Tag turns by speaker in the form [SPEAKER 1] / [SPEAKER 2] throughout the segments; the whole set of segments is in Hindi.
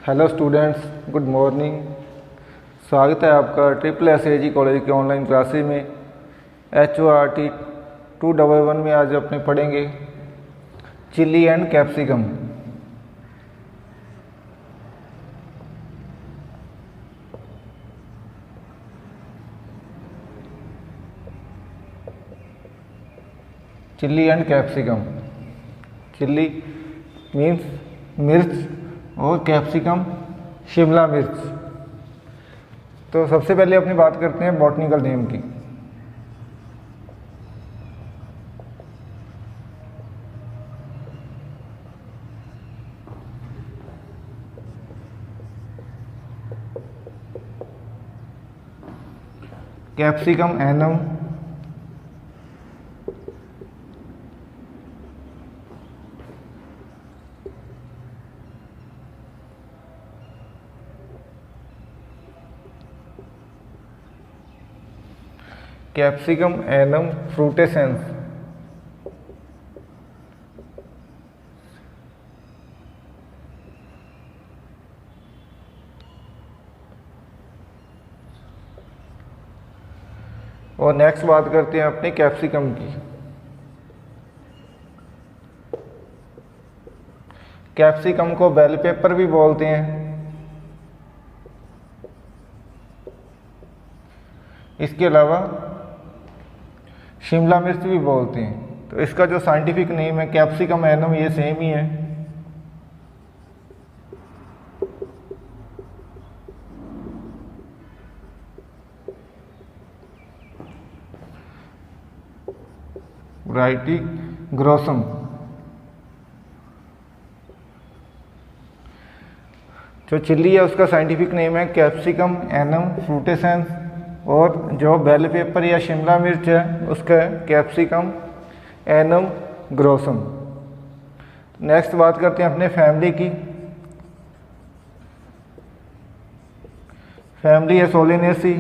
[SPEAKER 1] Hello students, good morning. स्वागत है आपका SSSAG कॉलेज के ऑनलाइन क्लासेस में। HORT 211 में आज अपने पढ़ेंगे chilli and capsicum. Chilli and capsicum. Chilli means मिर्च और कैप्सिकम शिमला मिर्च। तो सबसे पहले अपनी बात करते हैं बॉटनिकल नेम की। कैप्सिकम एनम, कैप्सिकम एनम फ्रूटेसेंस, और नेक्स्ट बात करते हैं अपने कैप्सिकम की। कैप्सिकम को बेल पेपर भी बोलते हैं। इसके अलावा शिमला मिर्च भी बोलते हैं। तो इसका जो साइंटिफिक नेम है कैप्सिकम एनम, ये सेम ही है। वैरायटी ग्रोसम। जो चिल्ली है उसका साइंटिफिक नेम है कैप्सिकम एनम फ्रूटेसेंस, और जो बेल पेपर या शिमला मिर्च है उसका कैप्सिकम एनम ग्रोसम। नेक्स्ट बात करते हैं अपने फैमिली की। फैमिली है सोलेनेसी।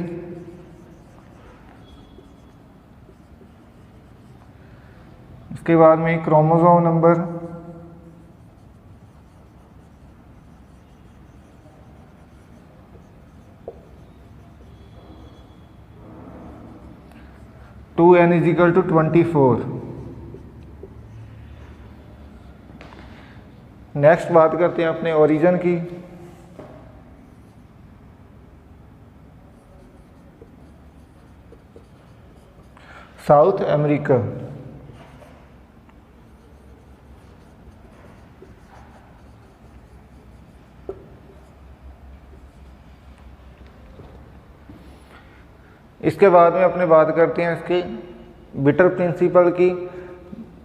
[SPEAKER 1] उसके बाद में chromosome number, two n = 24। Next बात करते हैं अपने ओरिजिन की। South America. इसके बाद में अपने बात करते हैं इसकी बिटर प्रिंसिपल की।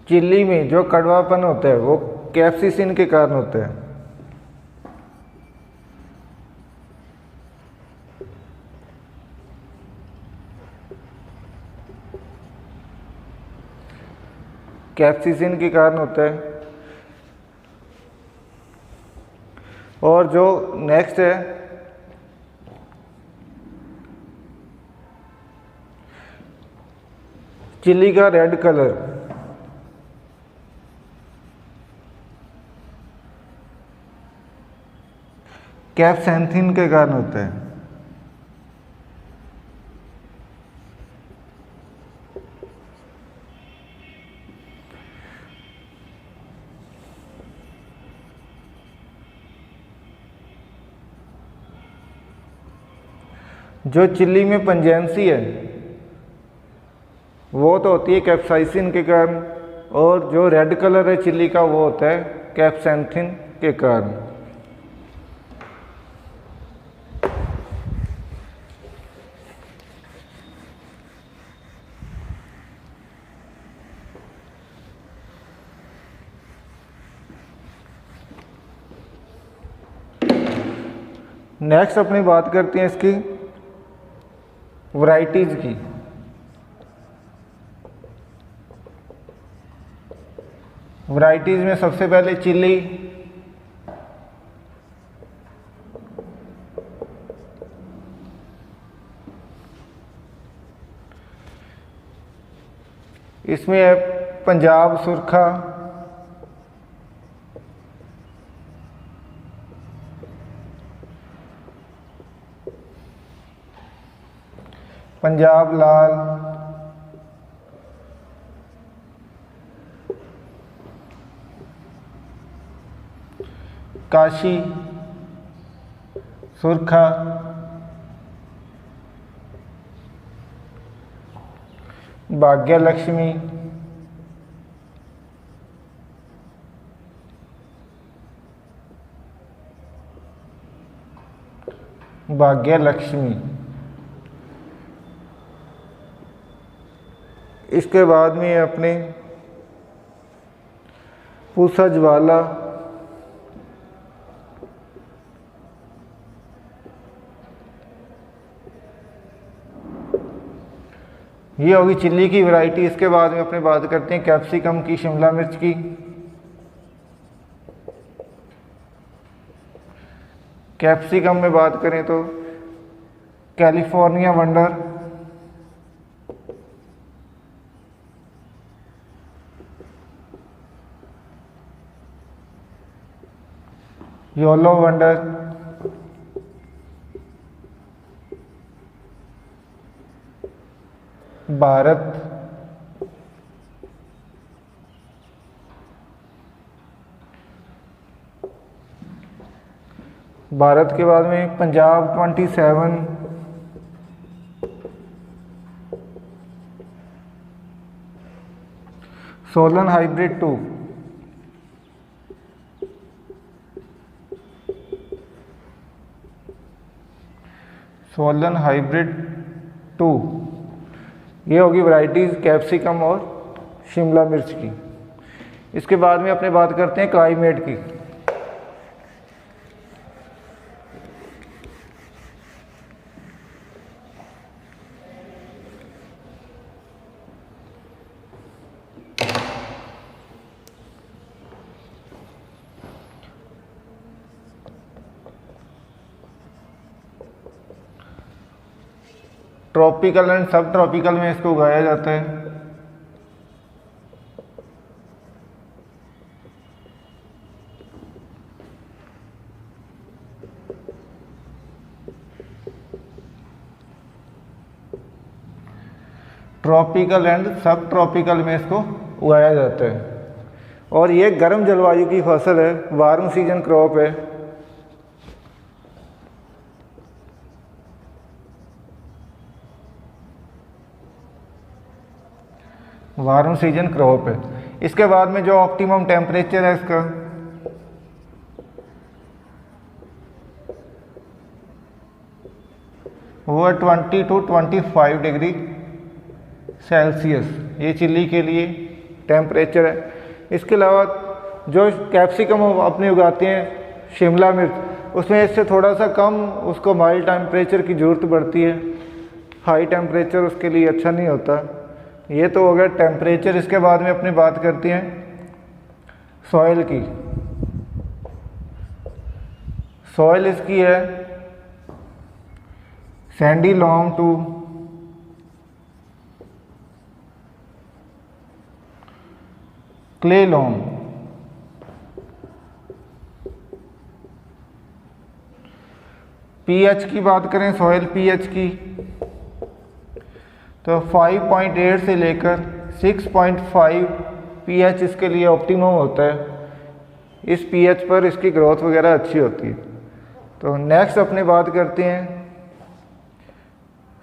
[SPEAKER 1] चिल्ली में जो कड़वापन होता है वो कैप्सिसिन के कारण होता है। कैप्सिसिन के कारण होता है। और जो नेक्स्ट है चिल्ली का रेड कलर, कैप्सैंथिन के कारण होता है। जो चिल्ली में पंजेंसी है वो तो होती है कैप्साइसिन के कारण, और जो रेड कलर है चिल्ली का वो होता है कैप्सैंथिन के कारण। नेक्स्ट अपनी बात करते हैं इसकी वैरायटीज की। वैरायटीज में सबसे पहले चिल्ली, इसमें है पंजाब सुरखा, पंजाब लाल, काशी सुरखा, भाग्य लक्ष्मी, भाग्य लक्ष्मी। इसके बाद में अपने पूसा ज्वाला, ये होगी चिल्ली की वैरायटी। इसके बाद में अपने बात करते हैं कैप्सिकम की, शिमला मिर्च की। कैप्सिकम में बात करें तो California wonder, YOLO wonder, Bharat, Bharat के बाद में पंजाब 27, सोलन हाइब्रिड 2, सोलन हाइब्रिड 2। ये होगी वैरायटीज कैप्सिकम और शिमला मिर्च की। इसके बाद में अपने बात करते हैं क्लाइमेट की। ट्रॉपिकल एंड सब ट्रॉपिकल में इसको उगाया जाता है। ट्रॉपिकल एंड सब ट्रॉपिकल में इसको उगाया जाता है और ये गर्म जलवायु की फसल है, वार्म सीजन क्रॉप है। वार्म सीजन क्रॉप है। इसके बाद में जो ऑप्टिमम टेम्परेचर है इसका, वो है 20 to 25 डिग्री सेल्सियस। ये चिल्ली के लिए टेम्परेचर है। इसके अलावा जो कैप्सिकम अपने उगाते हैं शिमला मिर्च, उसमें इससे थोड़ा सा कम उसको माइल्ड टेम्परेचर की ज़रूरत पड़ती है। हाई टेम्परेचर उसके लिए अच्छा नहीं होता। ये तो हो गया टेम्परेचर। इसके बाद में अपनी बात करते हैं सॉइल की। सॉइल इसकी है Sandy Lomb 2, clay Lomb, pH की बात करें सॉइल पीएच की तो 5.8 से लेकर 6.5 पीएच इसके लिए ऑप्टिमम होता है। इस पीएच पर इसकी ग्रोथ वगैरह अच्छी होती है। तो नेक्स्ट अपने बात करते हैं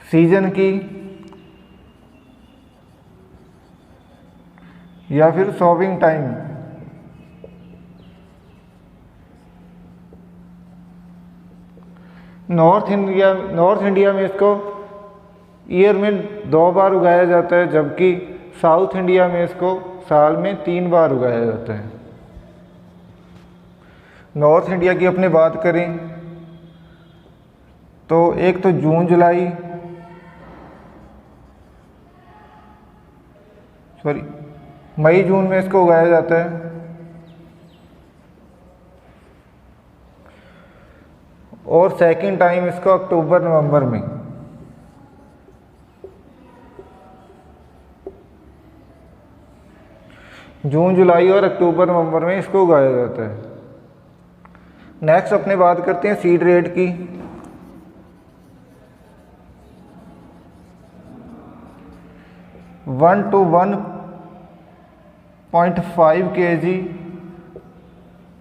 [SPEAKER 1] सीजन की या फिर सोविंग टाइम। नॉर्थ इंडिया में इसको ईयर में 2 बार उगाया जाता है, जबकि साउथ इंडिया में इसको साल में 3 बार उगाया जाता है। नॉर्थ इंडिया की अपने बात करें तो एक तो मई जून में इसको उगाया जाता है और सेकंड टाइम इसको अक्टूबर नवंबर में। जून जुलाई और अक्टूबर नवंबर में इसको उगाया जाता है। नेक्स्ट अपने बात करते हैं सीड रेट की। 1 to 1.5 kg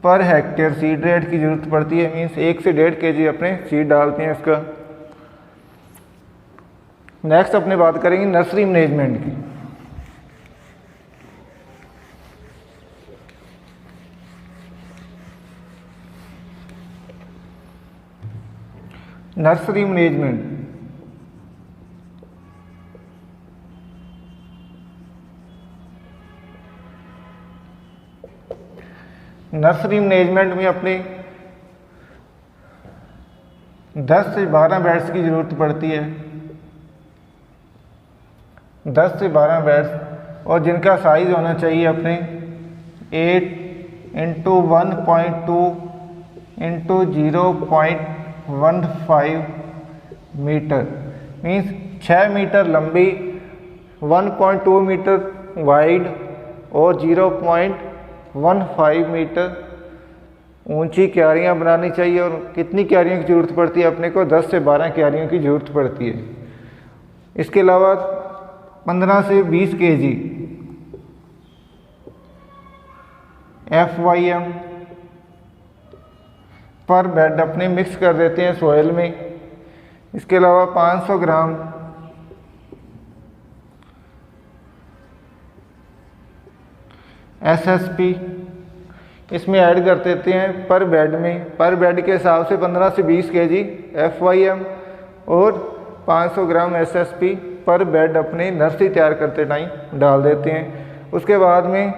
[SPEAKER 1] per hectare seed rate की ज़रूरत पड़ती है। मीन्स 1 से 1.5 kg अपने सीड डालते हैं इसका। नेक्स्ट अपने बात करेंगे नर्सरी मैनेजमेंट की। नर्सरी मैनेजमेंट में अपने 10 से 12 बेड्स की ज़रूरत पड़ती है। 10 से 12 बेड्स और जिनका साइज़ होना चाहिए अपने 8 into 1.2 into 0.15 metre. Means 6 metre लंबी, 1.2 मीटर वाइड और 0.15 मीटर ऊंची क्यारियां बनानी चाहिए। और कितनी क्यारियों की ज़रूरत पड़ती है अपने को? 10 से 12 क्यारियों की ज़रूरत पड़ती है। इसके अलावा 15 से 20 kg FYM पर बेड अपने मिक्स कर देते हैं सॉइल में। इसके अलावा 500 ग्राम SSP इसमें ऐड कर देते हैं पर बेड में। पर बेड के हिसाब से 15 से 20 kg FYM और 500 ग्राम SSP पर बेड अपने नर्सरी तैयार करते टाइम डाल देते हैं। उसके बाद में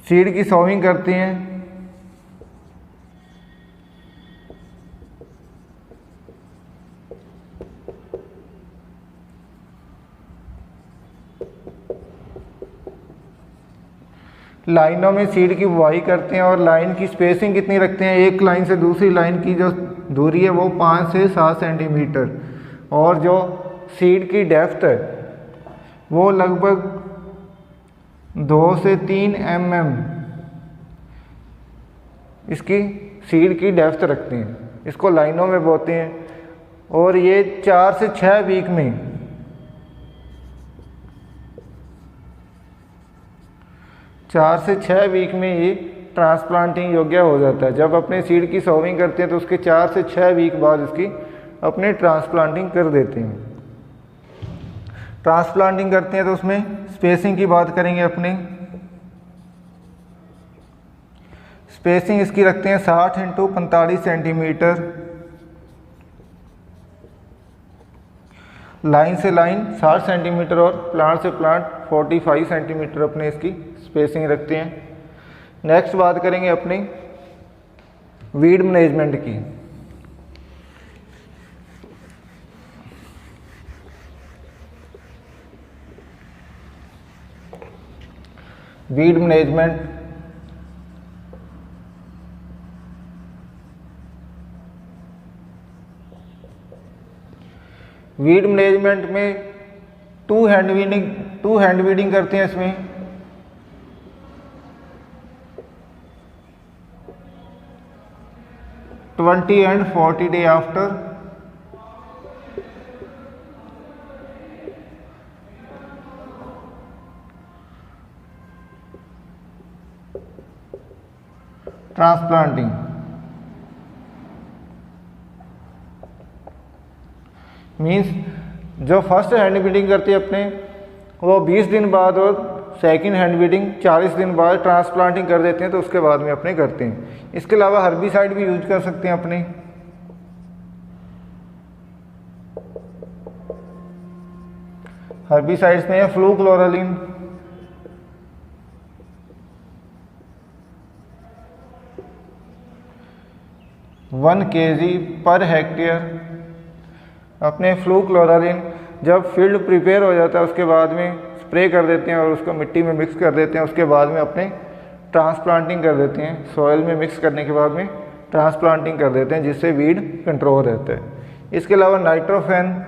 [SPEAKER 1] सीड की सोविंग करते हैं। लाइनों में सीड की बुआई करते हैं और लाइन की स्पेसिंग कितनी रखते हैं? एक लाइन से दूसरी लाइन की जो दूरी है वो 5 से 7 सेंटीमीटर और जो सीड की डेप्थ है वो लगभग 2 से 3 mm इसकी सीड की डेप्थ रखते हैं। इसको लाइनों में बोते हैं और ये 4 से 6 वीक में 4 से 6 वीक में ये ट्रांसप्लांटिंग योग्य हो जाता है। जब अपने सीड की सोविंग करते हैं तो उसके 4 से 6 वीक बाद इसकी अपने ट्रांसप्लांटिंग कर देते हैं। ट्रांसप्लांटिंग करते हैं तो उसमें स्पेसिंग की बात करेंगे अपने। स्पेसिंग इसकी रखते हैं 60 इंटू 45 सेंटीमीटर। लाइन से लाइन 60 सेंटीमीटर और प्लांट से प्लांट 45 सेंटीमीटर अपने इसकी स्पेसिंग रखते हैं। नेक्स्ट बात करेंगे अपनी वीड मैनेजमेंट की। वीड मैनेजमेंट में टू हैंड वीडिंग करते हैं। इसमें 20 and 40 day after transplanting. Means जो फर्स्ट हैंड बीडिंग करती है अपने वो 20 दिन बाद और सेकंड हैंड बीडिंग 40 दिन बाद ट्रांसप्लांटिंग कर देते हैं तो उसके बाद में अपने करते हैं। इसके अलावा हर्बिसाइड भी यूज कर सकते हैं अपने। हर्बिसाइड्स में fluchloralin, one kg per hectare अपने फ्लूक्लोरालिन जब फील्ड प्रिपेयर हो जाता है उसके बाद में स्प्रे कर देते हैं और उसको मिट्टी में मिक्स कर देते हैं। उसके बाद में अपने ट्रांसप्लांटिंग कर देते हैं। सॉइल में मिक्स करने के बाद में ट्रांसप्लांटिंग कर देते हैं जिससे वीड कंट्रोल रहता है। इसके अलावा नाइट्रोफेन,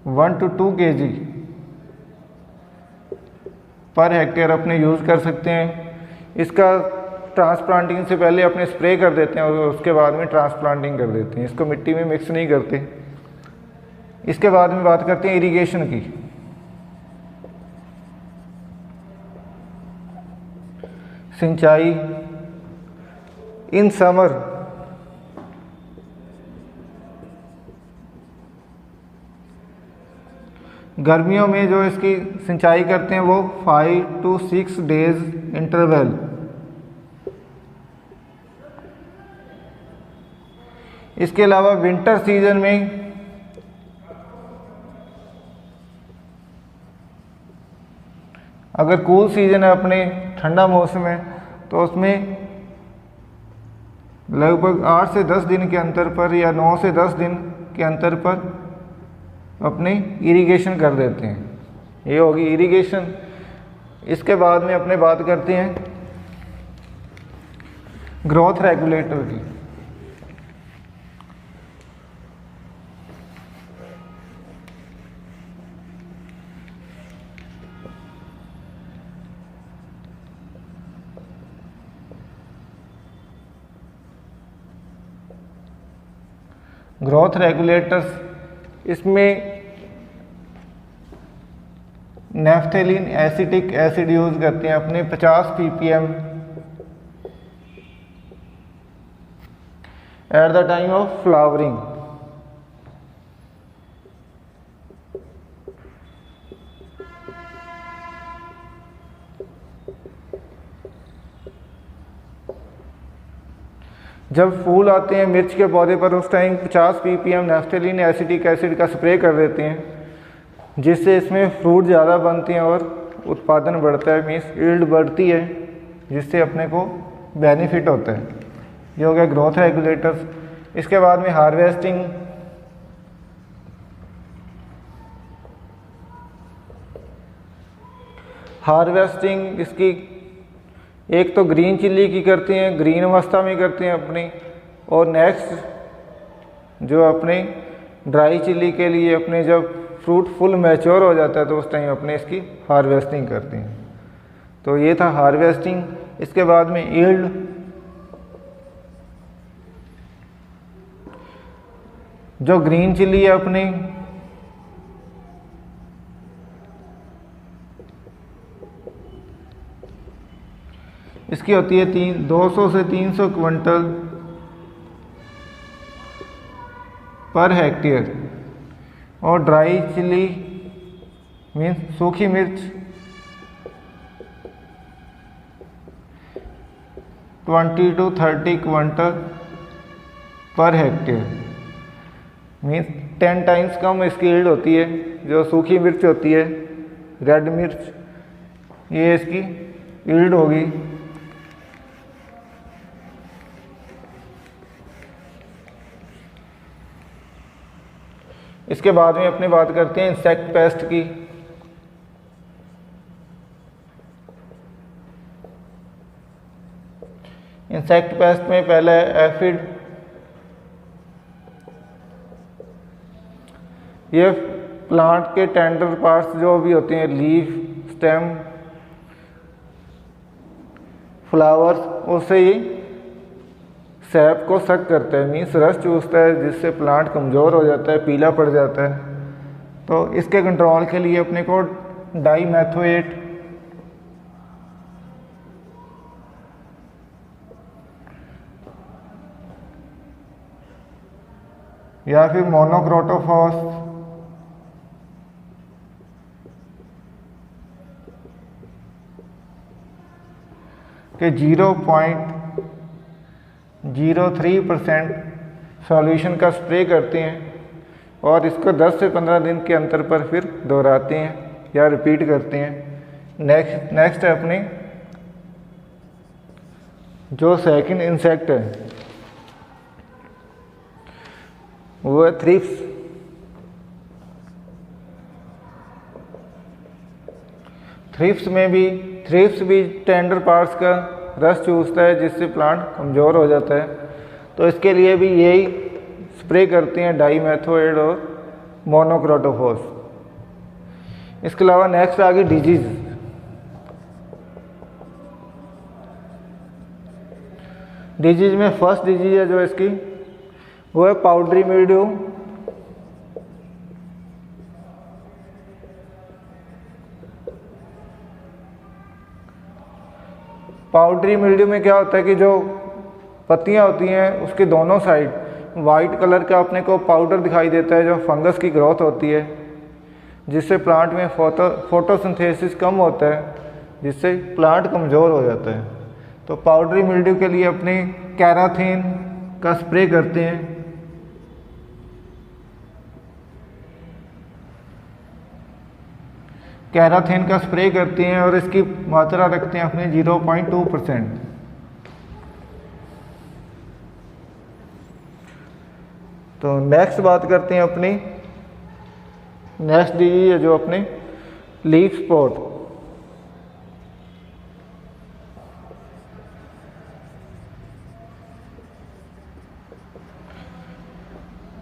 [SPEAKER 1] one two 2 kg per hectare अपने यूज़ कर सकते हैं। इसका ट्रांसप्लांटिंग से पहले अपने स्प्रे कर देते हैं और उसके बाद में ट्रांसप्लांटिंग कर देते हैं, इसको मिट्टी में मिक्स नहीं करते। इसके बाद में बात करते हैं इरिगेशन की। सिंचाई इन समर गर्मियों में जो इसकी सिंचाई करते हैं वो 5 to 6 डेज इंटरवल। इसके अलावा विंटर सीजन में अगर कूल सीजन है, अपने ठंडा मौसम है, तो उसमें लगभग 8 से 10 दिन के अंतर पर या 9 से 10 दिन के अंतर पर अपने इरिगेशन कर देते हैं। ये होगी इरिगेशन। इसके बाद में अपने बात करते हैं ग्रोथ रेगुलेटर की। ग्रोथ रेगुलेटर्स, इसमें नेफ्थेलिन एसिटिक एसिड यूज करते हैं अपने 50 ppm at the time of flowering. जब फूल आते हैं मिर्च के पौधे पर, उस टाइम 50 ppm नेफ्थेलिन एसिटिक एसिड का स्प्रे कर देते हैं, जिससे इसमें फ्रूट ज़्यादा बनते हैं और उत्पादन बढ़ता है, मीन्स यील्ड बढ़ती है, जिससे अपने को बेनिफिट होता है। ये हो गया ग्रोथ रेगुलेटर्स। इसके बाद में हार्वेस्टिंग। हार्वेस्टिंग इसकी एक तो ग्रीन चिल्ली की करते हैं, ग्रीन अवस्था में करते हैं अपनी, और नेक्स्ट जो अपने ड्राई चिल्ली के लिए अपने जब फ्रूट फुल मैच्योर हो जाता है तो उस टाइम अपने इसकी हार्वेस्टिंग करते हैं। तो ये था हार्वेस्टिंग। इसके बाद में यील्ड। जो ग्रीन चिल्ली है अपनी, इसकी होती है 200 से 300 क्विंटल पर हेक्टेयर, और ड्राई चिल्ली मीन्स सूखी मिर्च 20 to 30 quintal per hectare, means 10 times कम इसकी यील्ड होती है। जो सूखी मिर्च होती है, रेड मिर्च, ये इसकी यील्ड होगी। इसके बाद में अपनी बात करते हैं इंसेक्ट पेस्ट की। इंसेक्ट पेस्ट में पहले एफिड। ये प्लांट के टेंडर पार्ट्स जो भी होते हैं, लीफ, स्टेम, फ्लावर्स, उससे ही सैप को सक करता है, मीन्स रस चूसता है, जिससे प्लांट कमज़ोर हो जाता है, पीला पड़ जाता है। तो इसके कंट्रोल के लिए अपने को डाईमेथोएट या फिर मोनोक्रोटोफॉस के 0.03% सॉल्यूशन का स्प्रे करते हैं, और इसको 10 से 15 दिन के अंतर पर फिर दोहराते हैं या रिपीट करते हैं। नेक्स्ट है अपने जो सेकंड इंसेक्ट है वो है थ्रिप्स। थ्रिप्स भी टेंडर पार्ट्स का रस चूसता है, जिससे प्लांट कमज़ोर हो जाता है। तो इसके लिए भी यही स्प्रे करते हैं, डाईमेथोएट और मोनोक्रोटोफॉस। इसके अलावा नेक्स्ट आ गई डिजीज़। डिजीज में फर्स्ट डिजीज है जो इसकी वो है पाउडरी मिल्ड्यू। पाउडरी मिल्ड्यू में क्या होता है कि जो पत्तियां होती हैं उसके दोनों साइड वाइट कलर का अपने को पाउडर दिखाई देता है, जो फंगस की ग्रोथ होती है, जिससे प्लांट में फोटोसिंथेसिस कम होता है, जिससे प्लांट कमज़ोर हो जाता है। तो पाउडरी मिल्ड्यू के लिए अपने कैराथीन का स्प्रे करते हैं। कैराथीन का स्प्रे करते हैं और इसकी मात्रा रखते हैं अपने 0.2%। तो नेक्स्ट बात करते हैं अपनी नेक्स्ट डिजीज है जो अपने लीफ स्पॉट।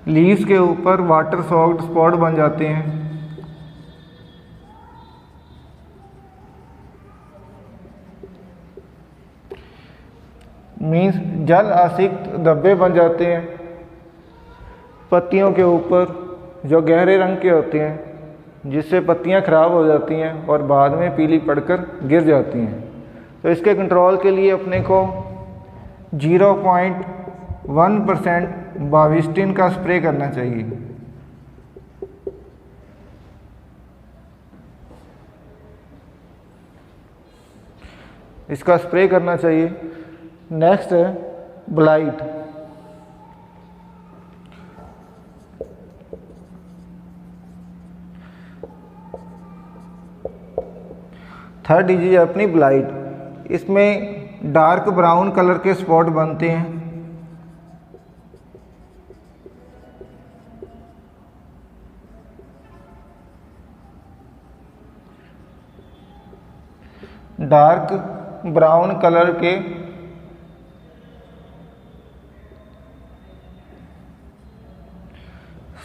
[SPEAKER 1] लीव्स के ऊपर वाटर सॉक्ड स्पॉट बन जाते हैं। मीन्स जल आसिक्त धब्बे बन जाते हैं पत्तियों के ऊपर, जो गहरे रंग के होते हैं, जिससे पत्तियां खराब हो जाती हैं और बाद में पीली पड़कर गिर जाती हैं। तो इसके कंट्रोल के लिए अपने को 0.1% बाविस्टिन का स्प्रे करना चाहिए। इसका स्प्रे करना चाहिए। नेक्स्ट है ब्लाइट। थर्ड डिजीज है अपनी ब्लाइट। इसमें डार्क ब्राउन कलर के स्पॉट बनते हैं। डार्क ब्राउन कलर के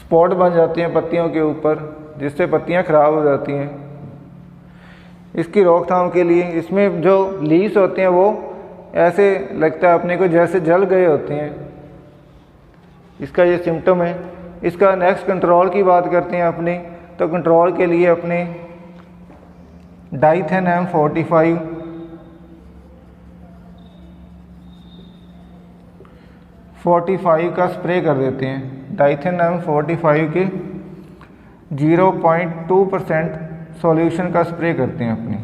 [SPEAKER 1] स्पॉट बन जाते हैं पत्तियों के ऊपर, जिससे पत्तियां खराब हो जाती हैं। इसकी रोकथाम के लिए इसमें जो लीव्स होते हैं वो ऐसे लगता है अपने को जैसे जल गए होते हैं, इसका ये सिम्टम है। इसका नेक्स्ट कंट्रोल की बात करते हैं अपने, तो कंट्रोल के लिए अपने डाइथेन M45 का स्प्रे कर देते हैं। डाइथेन M45 के 0.2% सॉल्यूशन का स्प्रे करते हैं अपनी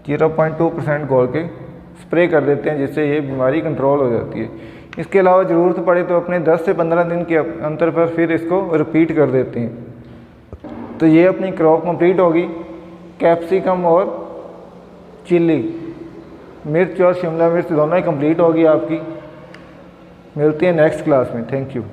[SPEAKER 1] 0.2% घोल के स्प्रे कर देते हैं, जिससे ये बीमारी कंट्रोल हो जाती है। इसके अलावा ज़रूरत पड़े तो अपने 10 से 15 दिन के अंतर पर फिर इसको रिपीट कर देते हैं। तो ये अपनी क्रॉप कंप्लीट होगी। कैप्सिकम और चिल्ली, मिर्च और शिमला मिर्च दोनों ही कंप्लीट होगी आपकी। मिलती है नेक्स्ट क्लास में। Thank you.